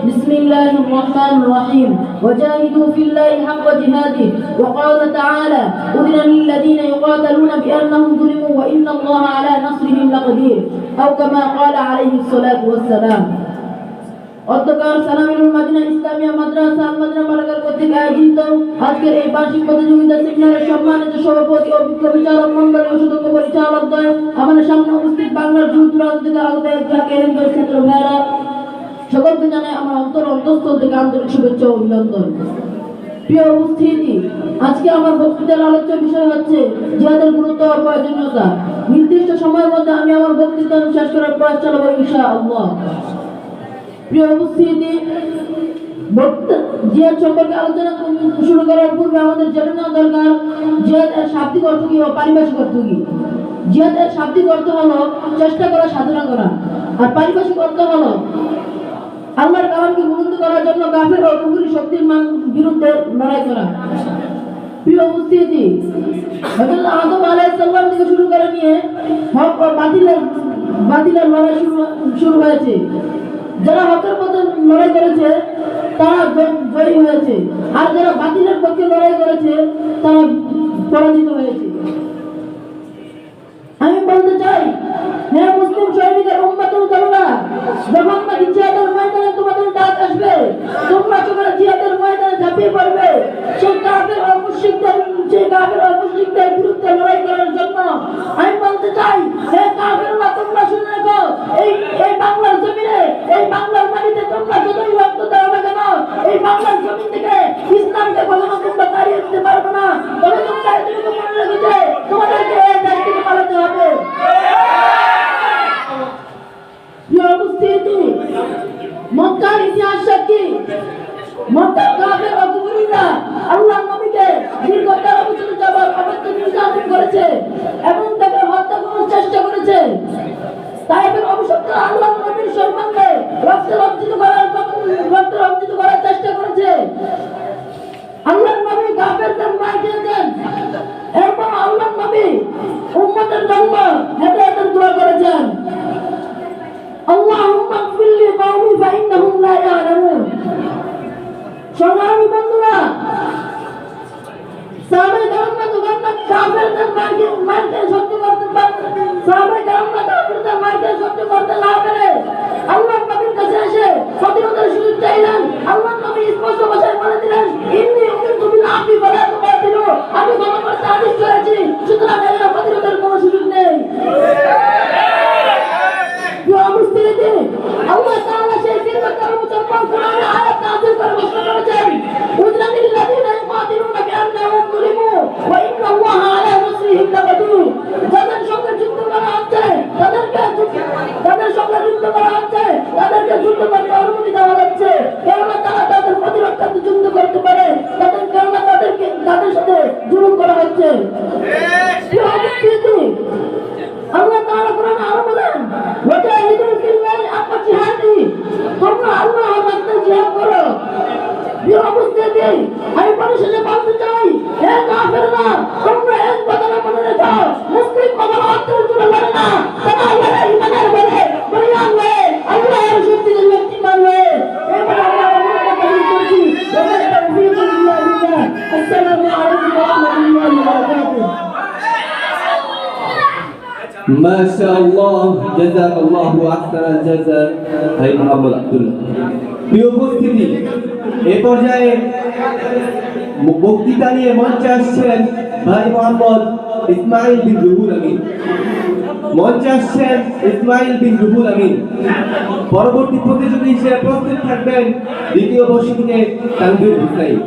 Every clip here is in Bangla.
بسم الله الرحمن الرحيم وجاهدوا في الله حق جهاده وقال تعالى أذن للذين يقاتلون بأنهم ظلموا وإن الله على نصرهم لقدير أو كما قال عليه الصلاة والسلام। অধ্যকার সালামিনুল মাদিনা ইসলামিয়া মাদ্রাসা আল মাদিনা বালাকার কর্তৃক আয়োজিত আজকের এই বার্ষিক প্রতিযোগিতা সেমিনারের সম্মানিত সভাপতি ও বিজ্ঞ বিচারক মণ্ডলী ও সুদক্ষ পরিচালকদ্বয়, আমাদের সামনে উপস্থিত বাংলার দূর দূরান্ত থেকে আগত জাকের ছাত্র ভাইরা, সকলকে জানাই আমার অন্তঃস্থল থেকে আন্তরিক শুভেচ্ছা ও অভিনন্দন। প্রিয় উপস্থিতি, আজকে আমার বক্তৃতার আলোচ্য বিষয় হচ্ছে জিহাদের গুরুত্ব ও প্রয়োজনীয়তা। নির্দিষ্ট সময়ের মধ্যে আমি আমার বক্তৃতা শেষ করার প্রয়াস চালাবো ইনশাআল্লাহ। প্রিয় উপস্থিতি, জিহাদ সম্পর্কে আলোচনা শুরু করার পূর্বে আমাদের জেনে নেওয়া দরকার জিহাদের শাব্দিক অর্থ কি ও পারিভাষিক অর্থ কি। জিহাদের শাব্দিক অর্থ হলো চেষ্টা করা, সাধনা করা, আর পারিভাষিক অর্থ হলো আল্লাহর কালামকে বুলন্দ করার জন্য কাফের ও কুফরি শক্তির বিরুদ্ধে লড়াই করা। প্রিয় উপস্থিতি, হযরত আদম আলাইহিস সালাম থেকে শুরু করে নিয়ে হক ও বাতিলের লড়াই শুরু হয়েছে। যারা হকের পথে লড়াই করেছে তারা জয়ী হয়েছে, আর যারা বাতিলের পক্ষে লড়াই করেছে তারা পরাজিত হয়েছে। আমি বলতে চাই, হে মুসলিম সৈনিকের উম্মতুল কারুরা, যখন নাকি জিহাদের ময়দানে তোমাদের ডাক আসবে, তোমরা সকলে জিহাদের ময়দানে ঝাঁপিয়ে পড়বে সেই কাফের ও মুশরিকদের বিরুদ্ধে লড়াই করার জন্য। আমি বলতে চাই, হে কাফেররা, তোমরা শুনে রাখো, এই বাংলার জমিনে, এই বাংলার মাটিতে তোমরা যতই রক্ত দাও না কেন, এই বাংলার জমিন থেকে ইসলামকে কখনো তোমরা তাড়িয়ে দিতে পারবে না। তবে তোমরা এটুকু মনে রেখো যে তোমাদেরকে এই দায়িত্বকে পালতে হবে। মক্কার ইতিহাস সাক্ষী, মক্কার কাফের ও কুফরিরা আল্লাহর নবীকে দীর্ঘ 13 বছর যাবত অবাধ্য নির্যাতন করেছে এবং তাকে হত্যা করার চেষ্টা করেছে। তাইফের অভিশপ্তরা আল্লাহর নবীর সম্মানকে রক্তে রঞ্জিত করার চেষ্টা করেছে। আল্লাহর নবী কাফেরদের মার খেয়েছেন, এরপর আল্লাহর নবী উম্মতের জন্য হেদায়েতের দোয়া করেছেন। আল্লাহুম্মা ইগফিরলি কওমি ফাইন্নাহুম লা ইয়ালামুন। সংগ্রামী বন্ধুরা, সাহাবায়ে কেরামরা যখন কাফেরদের মারকে সহ্য করতে না পেরে আল্লাহর নবীর কাছে এসে প্রতিরোধের সুযোগ চাইলেন। আল্লাহর নবী স্পষ্ট ভাষায় বলে দিলেন, ইন্নী উমিরতু বিল আফি ফালা তুকাতিলু, আমি ক্ষমা করতে আদেশ করেছি, সুতরাং এর প্রতিরোধের কোনো সুযোগ নেই। আল্লাহ তাআলা সেই দীর্ঘ 13 বছর পর কোরআনে আয়াত নাযিল করে ঘোষণা করেছেন, উযনা লিল্লাযিনা ইউকাতিলুনা বিআন্নাহুম যুলিমু ওয়া ইন্নাল্লাহা আলা নাসরিহিম লাকাদির। যাদের সঙ্গে যুদ্ধ করা হচ্ছে তাদেরকে যুদ্ধ করতে অনুমতি দেওয়া হচ্ছে, কেননা তারা তাদের প্রতিরোধ করতে যুদ্ধ করতে পারে, কেননা তাদের সাথে জুলুম করা হচ্ছে। আল্লাহ তাআলা কোরআনে আরো বলেন, ওয়াজাহিদু ফিল্লাহি হাক্কা জিহাদি, তোমরা আল্লাহর রাস্তায় জিহাদ করো। প্রিয় উপস্থিতি, আমি পরিশেষে বলতে চাই, হে কাফেররা, তোমরা এক কথা মনে রেখো, মুসলিম কখনো অন্তর জুড়ে লড়ে না, তারা আল্লাহর ঈমানের বলে বলিয়ান হয়ে আল্লাহর শক্তির ব্যক্তিমান হয়ে। এবার আমরা কথা বলছি, আসসালামু আলাইকুম ওয়া রাহমাতুল্লাহি ওয়া বারাকাতুহু। মাশাআল্লাহ, জাযাকাল্লাহু আহসানাল জাযা ভাই মোহাম্মদ আব্দুল্লাহ। প্রিয় উপস্থিতি, এই পর্যায়ে বক্তৃতা নিয়ে মঞ্চে আসছেন ভাই মোহাম্মদ ইসমাইল বিন রুহুল আমিন। পরবর্তী প্রতিযোগী হিসেবে প্রস্তুত থাকবেন দ্বিতীয় বর্ষ থেকে তানভীর হুসাইন।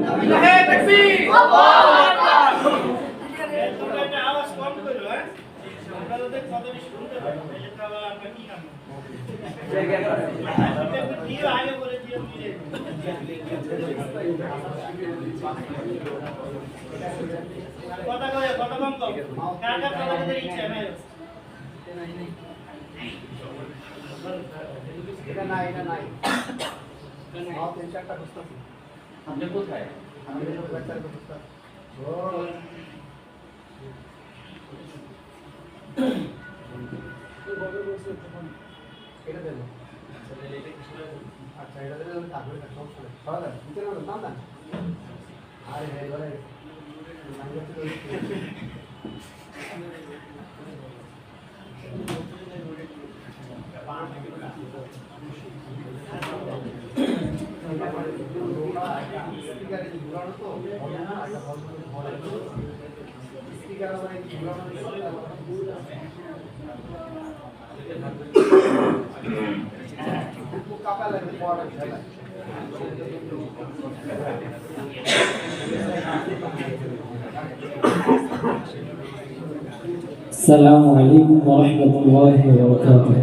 আপনি কোথায়? এটা দেবো। আচ্ছা এটা দিলে আমি থাকবে না সমস্যা নেই সরা দেন ভিতরে নাম দেন আরে এবারে السلام عليكم ورحمة الله وبركاته